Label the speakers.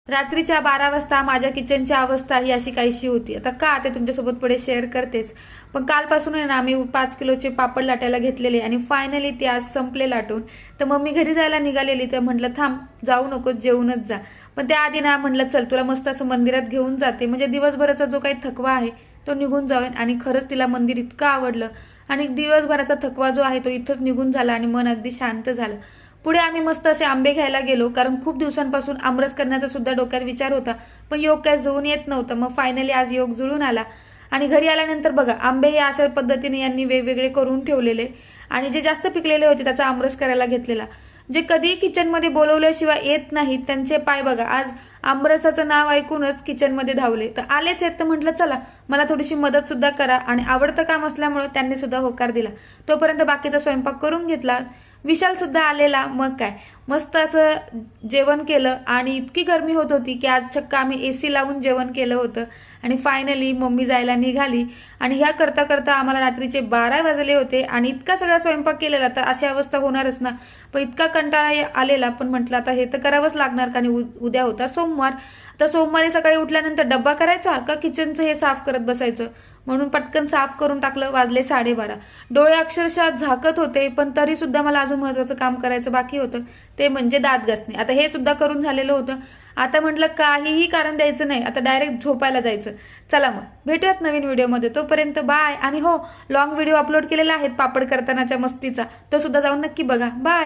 Speaker 1: रात्रीच्या 12 वाजता माझ्या किचनची अवस्था ही अशी काहीशी होती. आता का ते तुमच्यासोबत पुढे शेअर करतेच. पण कालपासून आहे ना आम्ही 5 किलोचे पापड लाटायला घेतलेले आणि फायनली ते आज संपले लाटून. तर मम्मी घरी जायला निघालेली तर म्हटलं थांब जाऊ नको जेवूनच जा. पण त्याआधी ना म्हटलं चल तुला मस्त असं मंदिरात घेऊन जाते म्हणजे दिवसभराचा जो काही थकवा आहे तो निघून जाईल. आणि खरंच तिला मंदिर इतकं आवडलं आणि दिवसभराचा थकवा जो आहे तो इथंच निघून झाला आणि मन अगदी शांत झालं. पुढे आम्ही मस्त असे आंबे घ्यायला गेलो कारण खूप दिवसांपासून आमरस करण्याचा सुद्धा डोक्यात विचार होता पण योग काय जुळून येत नव्हतं. मग फायनली आज योग जुळून आला. आणि घरी आल्यानंतर बघा आंबे हे अशा पद्धतीने यांनी वेगवेगळे करून ठेवलेले आणि जे जास्त पिकलेले होते त्याचा आमरस करायला घेतलेला. जे कधी किचनमध्ये बोलवल्याशिवाय येत नाहीत त्यांचे पाय बघा आज आमरसाचं नाव ऐकूनच किचनमध्ये धावले. तर आलेच आहेत तर म्हटलं चला मला थोडीशी मदत सुद्धा करा. आणि आवडतं काम असल्यामुळे त्यांनी सुद्धा होकार दिला. तोपर्यंत बाकीचा स्वयंपाक करून घेतला. विशाल सुद्धा आलेला. मग काय मस्त असं जेवण केलं आणि इतकी गरमी होत होती की आज चक्क आम्ही AC लावून जेवण केलं होतं. आणि फायनली मम्मी जायला निघाली आणि ह्या करता करता आम्हाला रात्रीचे 12 वाजले होते. आणि इतका सगळा स्वयंपाक केलेला तर अशी अवस्था होणारच ना. पण इतका कंटाळा आलेला पण म्हटलं आता हे तर करावंच लागणार कारण उद्या होता सोमवार. तर सोमवारी सकाळी उठल्यानंतर डब्बा करायचा का किचनचं हे साफ करत बसायचं. म्हणून पटकन साफ करून टाकलं. वाजले 12:30. डोळे अक्षरशः झाकत होते पण तरी सुद्धा मला अजून महत्त्वाचं काम करायचं बाकी होतं ते म्हणजे दात घासणे. आता हे सुद्धा करून झालेलं होतं. आता म्हटलं काहीही कारण द्यायचं नाही आता डायरेक्ट झोपायला जायचं. चला मग भेटूयात नवीन व्हिडिओमध्ये. तोपर्यंत बाय. आणि हो लॉंग व्हिडिओ अपलोड केलेला आहे पापड करतानाच्या मस्तीचा तो सुद्धा जाऊन नक्की बघा. बाय.